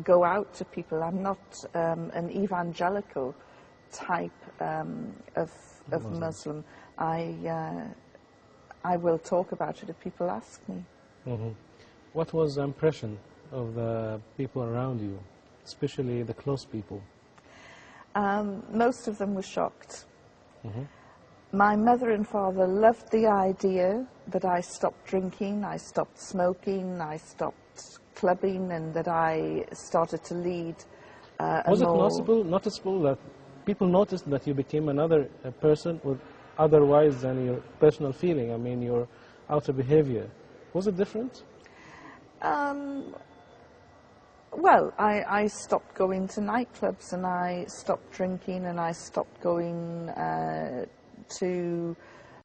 go out to people. I'm not an evangelical type of Muslim. I will talk about it if people ask me. Mm-hmm. What was the impression of the people around you, especially the close people? Most of them were shocked. Mm-hmm. My mother and father loved the idea that I stopped drinking, I stopped smoking, I stopped clubbing, and that I started to lead Was it noticeable that people noticed that you became another person with otherwise than your personal feeling? I mean, your outer behavior. Was it different? Well, I stopped going to nightclubs, and I stopped drinking, and I stopped going to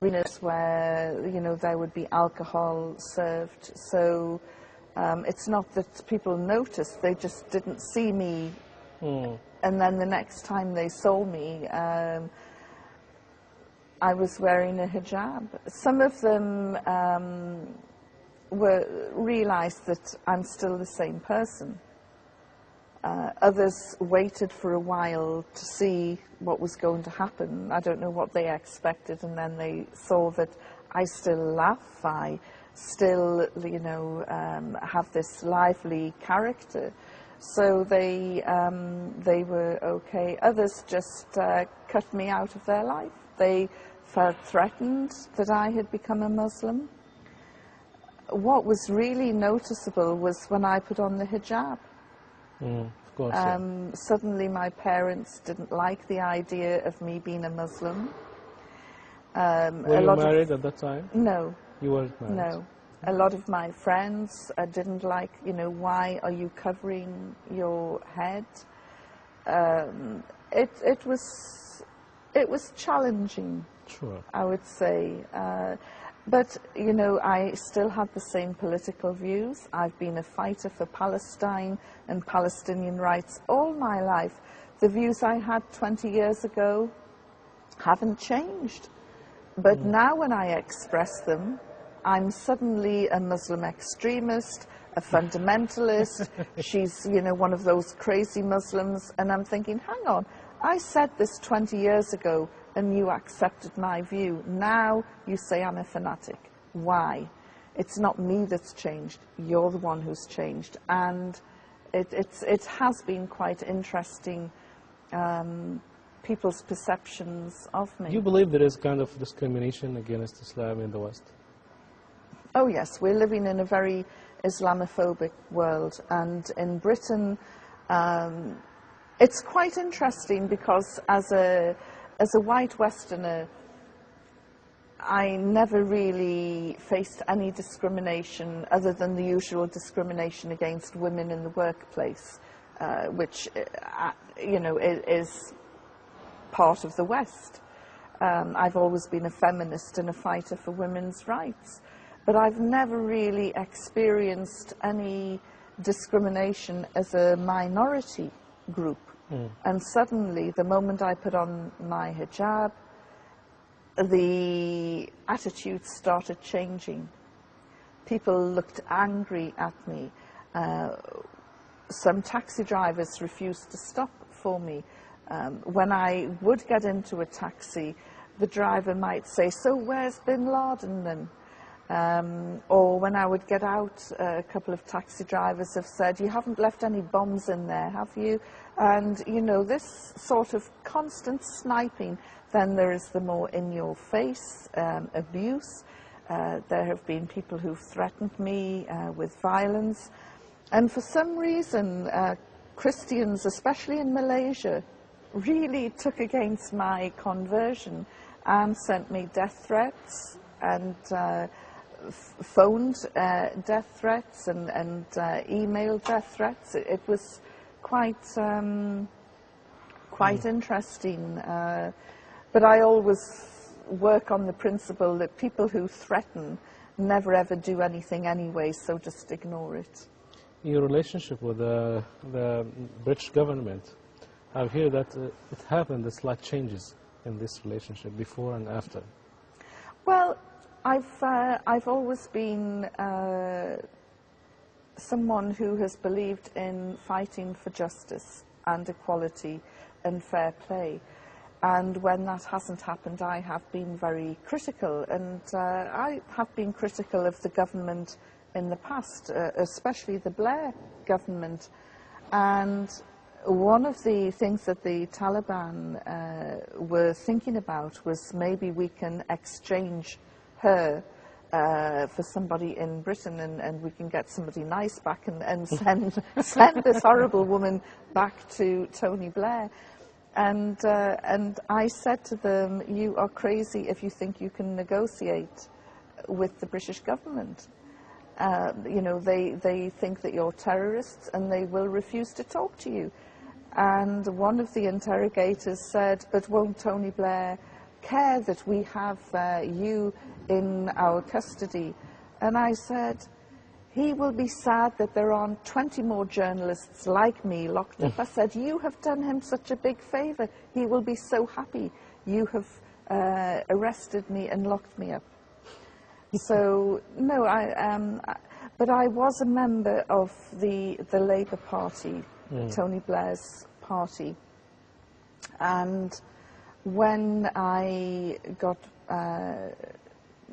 arenas where, you know, there would be alcohol served. So it's not that people noticed, they just didn't see me. And then the next time they saw me, I was wearing a hijab. Some of them realized that I'm still the same person. Others waited for a while to see what was going to happen. I don't know what they expected, and then they saw that I still laugh, I still, you know, have this lively character. So they were okay. Others just cut me out of their life. They felt threatened that I had become a Muslim. What was really noticeable was when I put on the hijab. Of course, yeah. Suddenly my parents didn't like the idea of me being a Muslim. Were you married at that time? No. You weren't married? No. A lot of my friends didn't like, you know, why are you covering your head? It was challenging, sure, I would say. But, you know, I still had the same political views. I've been a fighter for Palestine and Palestinian rights all my life. The views I had 20 years ago haven't changed. But now when I express them, I'm suddenly a Muslim extremist, a fundamentalist. She's, you know, one of those crazy Muslims. And I'm thinking, hang on, I said this 20 years ago, and you accepted my view. Now you say I'm a fanatic. Why? It's not me that's changed. You're the one who's changed. And it has been quite interesting, people's perceptions of me. Do you believe there is kind of discrimination against Islam in the West? Oh yes, we're living in a very Islamophobic world. And in Britain, it's quite interesting because as a white Westerner, I never really faced any discrimination other than the usual discrimination against women in the workplace, which, you know, is part of the West. I've always been a feminist and a fighter for women's rights, but I've never really experienced any discrimination as a minority group. And suddenly, the moment I put on my hijab, the attitudes started changing. People looked angry at me. Some taxi drivers refused to stop for me. When I would get into a taxi, the driver might say, "So where's Bin Laden then?" Or when I would get out, a couple of taxi drivers have said, "You haven't left any bombs in there, have you?" And, you know, this sort of constant sniping. Then there is the more in-your-face abuse. There have been people who've threatened me with violence. And for some reason, Christians, especially in Malaysia, really took against my conversion and sent me death threats and phoned death threats and email death threats. It was quite interesting. But I always work on the principle that people who threaten never ever do anything anyway, so just ignore it. Your relationship with the British government, I hear that it happened, the slight changes in this relationship before and after. Well, I've always been someone who has believed in fighting for justice and equality and fair play. And when that hasn't happened, I have been very critical. And I have been critical of the government in the past, especially the Blair government. And one of the things that the Taliban were thinking about was maybe we can exchange her for somebody in Britain, and we can get somebody nice back and send this horrible woman back to Tony Blair. And I said to them, you are crazy if you think you can negotiate with the British government. You know, they think that you're terrorists and they will refuse to talk to you. And one of the interrogators said, but won't Tony Blair care that we have you in our custody? And I said, he will be sad that there aren't 20 more journalists like me locked up. I said, you have done him such a big favour. He will be so happy you have arrested me and locked me up. So, no, but I was a member of the Labour Party, Tony Blair's party. And when I got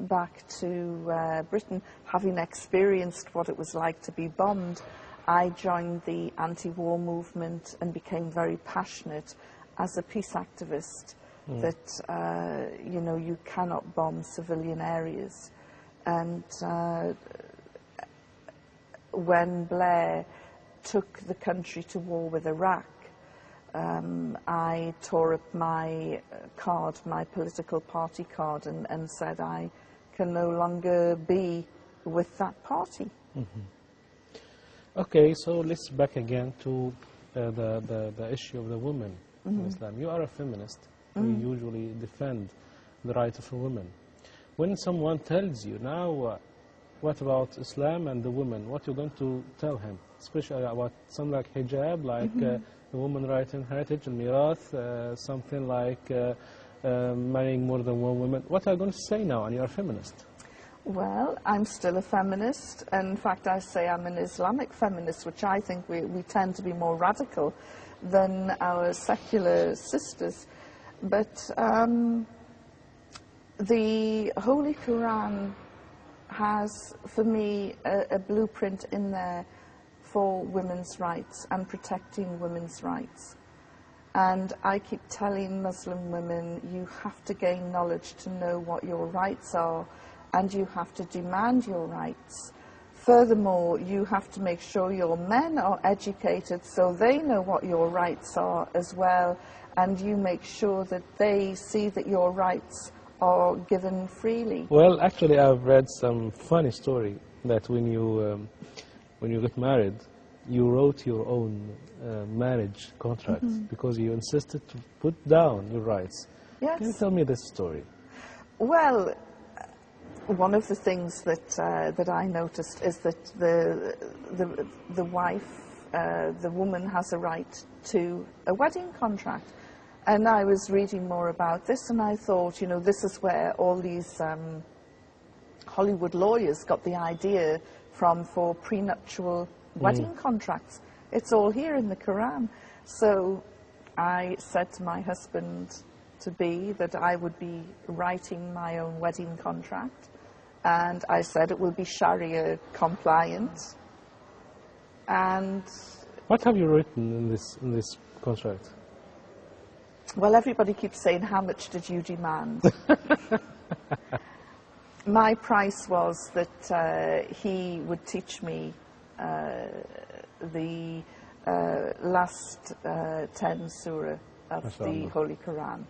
back to Britain, having experienced what it was like to be bombed, I joined the anti-war movement and became very passionate as a peace activist that, you know, you cannot bomb civilian areas. And when Blair took the country to war with Iraq, I tore up my card, my political party card, and said I can no longer be with that party. Okay, so let's back again to the issue of the women in Islam. You are a feminist. You usually defend the right of a woman. When someone tells you, now what about Islam and the women, what are you going to tell him? Especially about something like hijab, like the woman right in heritage and mirath, something like marrying more than one woman. What are you going to say now, and you're a feminist? Well, I'm still a feminist. In fact, I say I'm an Islamic feminist, which I think we tend to be more radical than our secular sisters. But the Holy Quran has, for me, a blueprint in there for women's rights and protecting women's rights. And I keep telling Muslim women, you have to gain knowledge to know what your rights are, and you have to demand your rights. Furthermore, you have to make sure your men are educated so they know what your rights are as well, and you make sure that they see that your rights are given freely. Well, actually, I've read some funny story that when you got married, you wrote your own marriage contract because you insisted to put down your rights. Yes. Can you tell me this story? Well, one of the things that I noticed is that the wife, the woman, has a right to a wedding contract. And I was reading more about this, and I thought, you know, this is where all these Hollywood lawyers got the idea from for prenuptial wedding contracts. It's all here in the Quran. So I said to my husband-to-be that I would be writing my own wedding contract, and I said it will be Sharia compliant. And what have you written in this contract? Well, everybody keeps saying, how much did you demand? My price was that he would teach me the last 10 surah of the Holy Quran.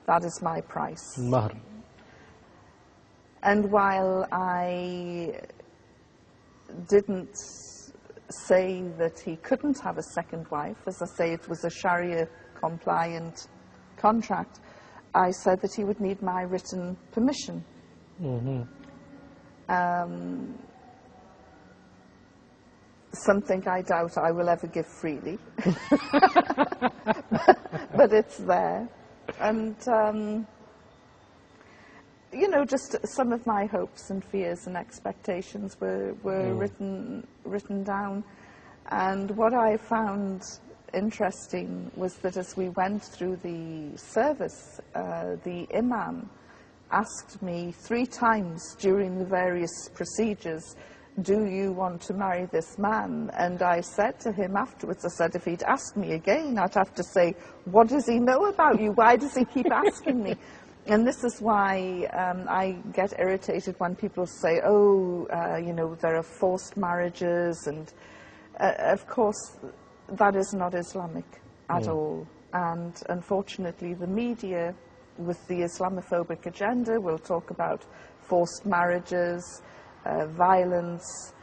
That is my price. Mahr. And while I didn't say that he couldn't have a second wife, as I say, it was a Sharia compliant contract, I said that he would need my written permission. Something I doubt I will ever give freely, but it's there. And you know, just some of my hopes and fears and expectations were written down. And what I found interesting was that as we went through the service, the imam asked me 3 times during the various procedures, do you want to marry this man? And I said to him afterwards, I said, if he'd asked me again, I'd have to say, what does he know about you? Why does he keep asking me? And this is why I get irritated when people say, oh, you know, there are forced marriages. And of course, that is not Islamic at all. And unfortunately, the media, with the Islamophobic agenda, will talk about forced marriages, violence,